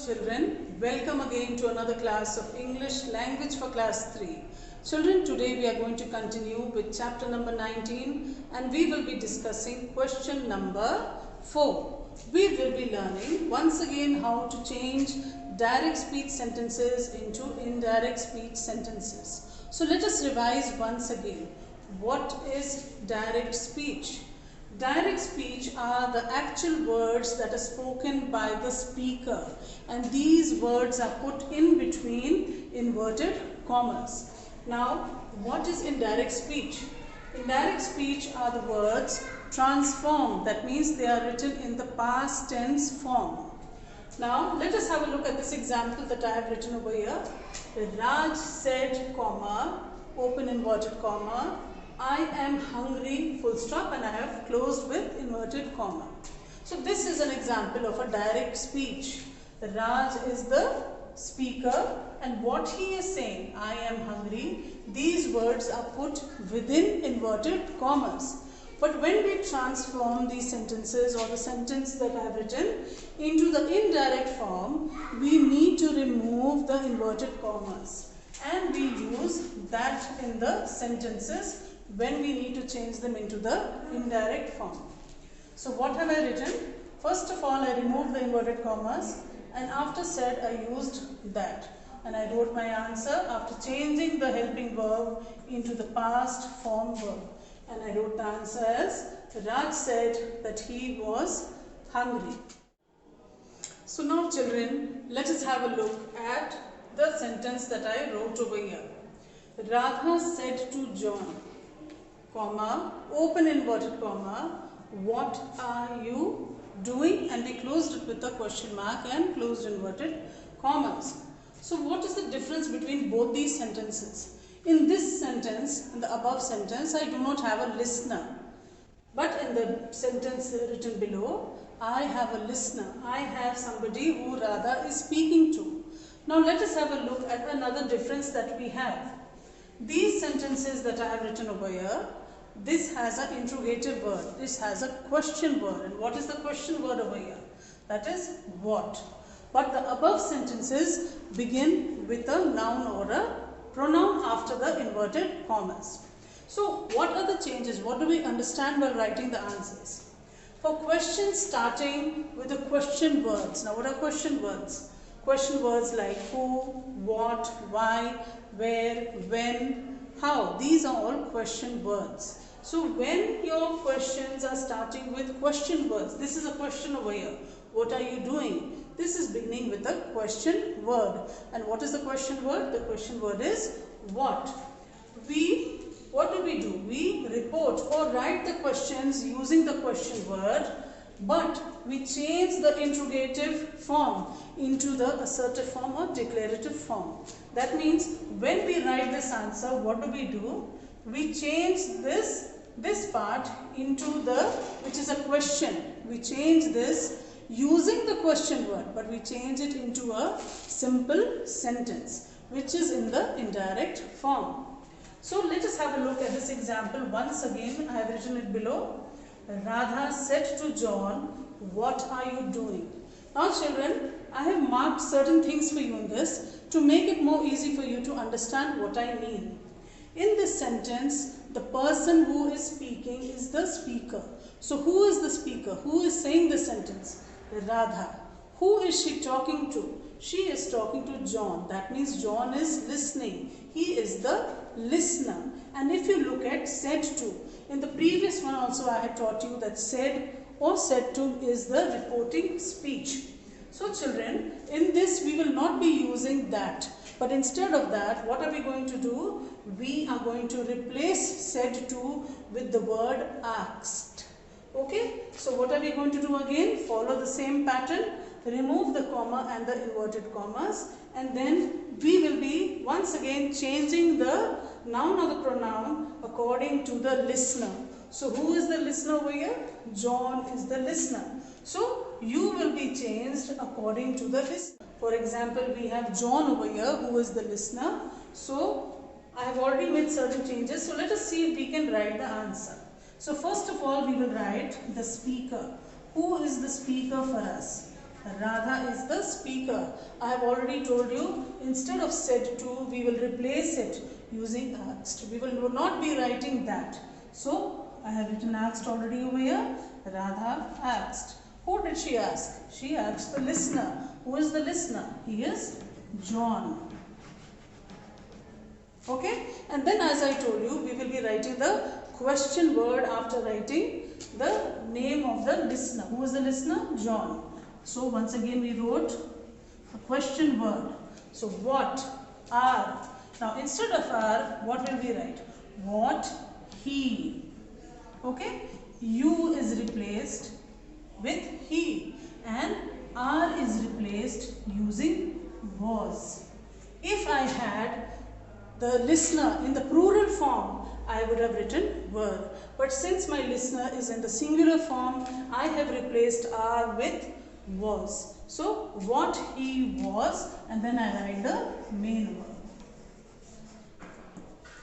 children, welcome again to another class of English language for class 3. Children, today we are going to continue with chapter number 19 and we will be discussing question number 4. We will be learning once again how to change direct speech sentences into indirect speech sentences. So let us revise once again. What is direct speech? Direct speech are the actual words that are spoken by the speaker, and these words are put in between inverted commas. Now, what is indirect speech? Indirect speech are the words transformed, that means they are written in the past tense form. Now, let us have a look at this example that I have written over here. Raj said, comma, open inverted comma, I am hungry, full stop, and I have closed with inverted comma. So this is an example of a direct speech. Raj is the speaker and what he is saying, I am hungry, these words are put within inverted commas. But when we transform these sentences or the sentence that I have written into the indirect form, we need to remove the inverted commas. And we use that in the sentences when we need to change them into the indirect form. So what have I written? First of all, I removed the inverted commas and after said I used that. And I wrote my answer after changing the helping verb into the past form verb. And I wrote the answer as Raj said that he was hungry. So now children, let us have a look at the sentence that I wrote over here. Radha said to John, comma, open inverted comma, what are you doing? And we closed it with a question mark and closed inverted commas. So what is the difference between both these sentences? In this sentence, in the above sentence, I do not have a listener. But in the sentence written below, I have a listener. I have somebody who Radha is speaking to. Now let us have a look at another difference that we have. These sentences that I have written over here, this has an interrogative word, this has a question word. And what is the question word over here? That is what. But the above sentences begin with a noun or a pronoun after the inverted commas. So what are the changes? What do we understand while writing the answers? For questions starting with the question words. Now what are question words? Question words like who, what, why, where, when, how. These are all question words. So when your questions are starting with question words, this is a question over here. What are you doing? This is beginning with a question word. And what is the question word? The question word is what. What do? We report or write the questions using the question word, but we change the interrogative form into the assertive form or declarative form. That means when we write this answer, what do? We change this part into which is a question. We change this using the question word, but we change it into a simple sentence, which is in the indirect form. So let us have a look at this example once again. I have written it below. Radha said to John, what are you doing? Now children, I have marked certain things for you in this to make it more easy for you to understand what I mean. In this sentence, the person who is speaking is the speaker. So who is the speaker? Who is saying the sentence? Radha. Who is she talking to? She is talking to John. That means John is listening. He is the listener. And if you look at said to, in the previous one also I had taught you that said or said to is the reporting speech. So children, in this we will not be using that. But instead of that, what are we going to do? We are going to replace said to with the word asked. Okay, so what are we going to do again? Follow the same pattern, remove the comma and the inverted commas, and then we will be once again changing the noun or the pronoun according to the listener. So who is the listener over here? John is the listener. So you will be changed according to the listener. For example, we have John over here who is the listener. So I have already made certain changes. So let us see if we can write the answer. So first of all, we will write the speaker. Who is the speaker for us? Radha is the speaker. I have already told you, instead of said to, we will replace it using asked. We will not be writing that. So, I have written asked already over here. Radha asked. Who did she ask? She asked the listener. Who is the listener? He is John. Okay, and then as I told you, we will be writing the question word after writing the name of the listener. Who is the listener? John. So once again we wrote a question word. So what, are. Now instead of are, what will we write? What, he. Okay, you is replaced with he and are is replaced using was. If I had the listener in the plural form, I would have written were. But since my listener is in the singular form, I have replaced are with was. So, what he was, and then I write the main verb.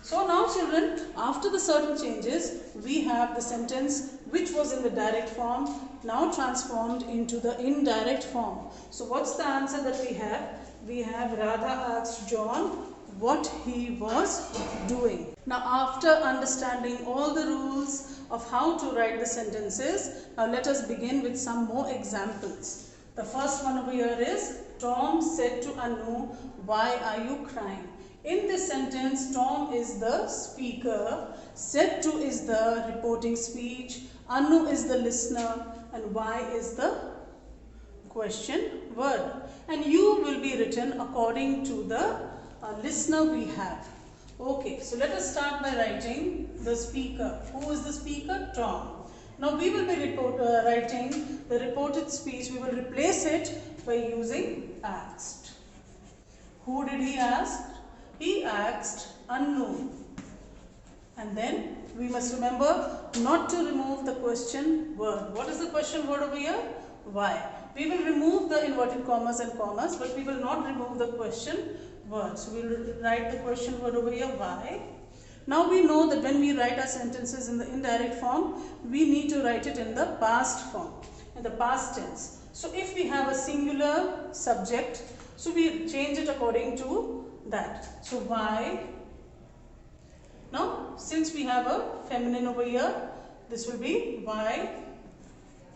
So now children, after the certain changes, we have the sentence which was in the direct form, now transformed into the indirect form. So what's the answer that we have? We have Radha asked John what he was doing. Now after understanding all the rules of how to write the sentences, now let us begin with some more examples. The first one over here is, Tom said to Anu, why are you crying? In this sentence, Tom is the speaker, said to is the reporting speech, Anu is the listener, and why is the question word. And you will be written according to the listener we have. Okay, so let us start by writing the speaker. Who is the speaker? Tom. Now we will be writing the reported speech. We will replace it by using asked. Who did he ask? He asked Anu. And then we must remember not to remove the question word. What is the question word over here? Why. We will remove the inverted commas and commas, but we will not remove the question word. So we will write the question word over here, why. Now we know that when we write our sentences in the indirect form, we need to write it in the past form, in the past tense. So if we have a singular subject, so we change it according to that. So why. Now since we have a feminine over here, this will be why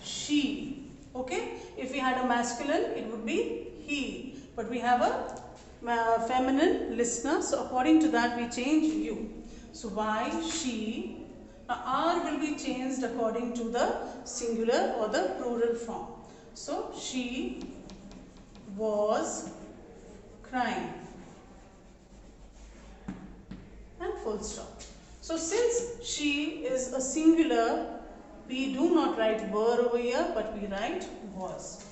she. Okay, if we had a masculine, it would be he, but we have a feminine listener, so according to that we change you. So why she. Now R will be changed according to the singular or the plural form. So she was crying, and full stop. So since she is a singular, we do not write were over here, but we write was.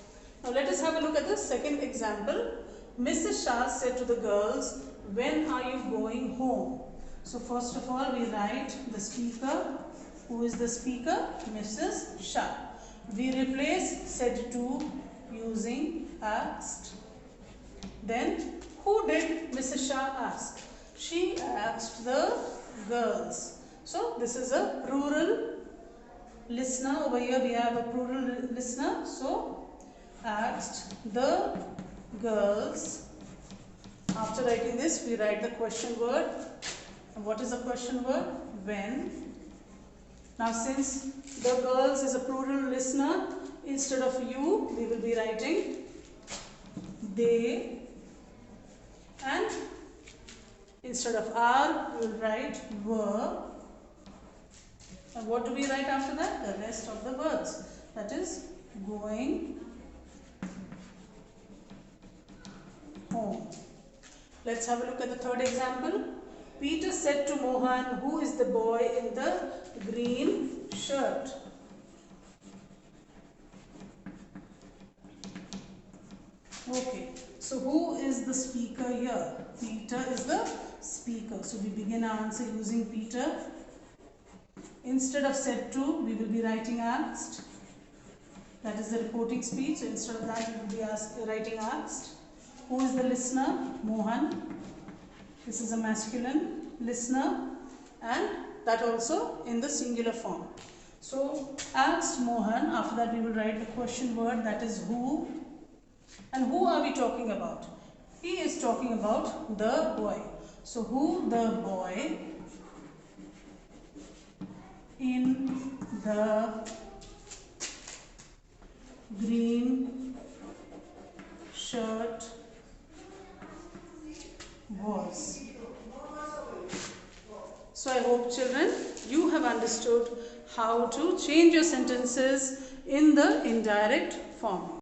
Now let us have a look at the second example. Mrs. Shah said to the girls, when are you going home? So first of all we write the speaker. Who is the speaker? Mrs. Shah. We replace said to using asked. Then who did Mrs. Shah ask? She asked the girls. So this is a plural listener. Over here we have a plural listener. So asked the girls. After writing this, we write the question word. And what is the question word? When. Now since the girls is a plural listener, instead of you, we will be writing they, and instead of are, we will write were. And what do we write after that? The rest of the words. That is going home. Let's have a look at the third example. Peter said to Mohan, who is the boy in the green shirt? Okay, so who is the speaker here? Peter is the speaker. So we begin our answer using Peter. Instead of said to, we will be writing asked. That is the reporting speech. So instead of that, we will be writing asked. Who is the listener? Mohan. This is a masculine listener, and that also in the singular form. So asked Mohan. After that, we will write the question word, that is who. And who are we talking about? He is talking about the boy. So who? The boy in the green shirt was. So I hope children you have understood how to change your sentences in the indirect form.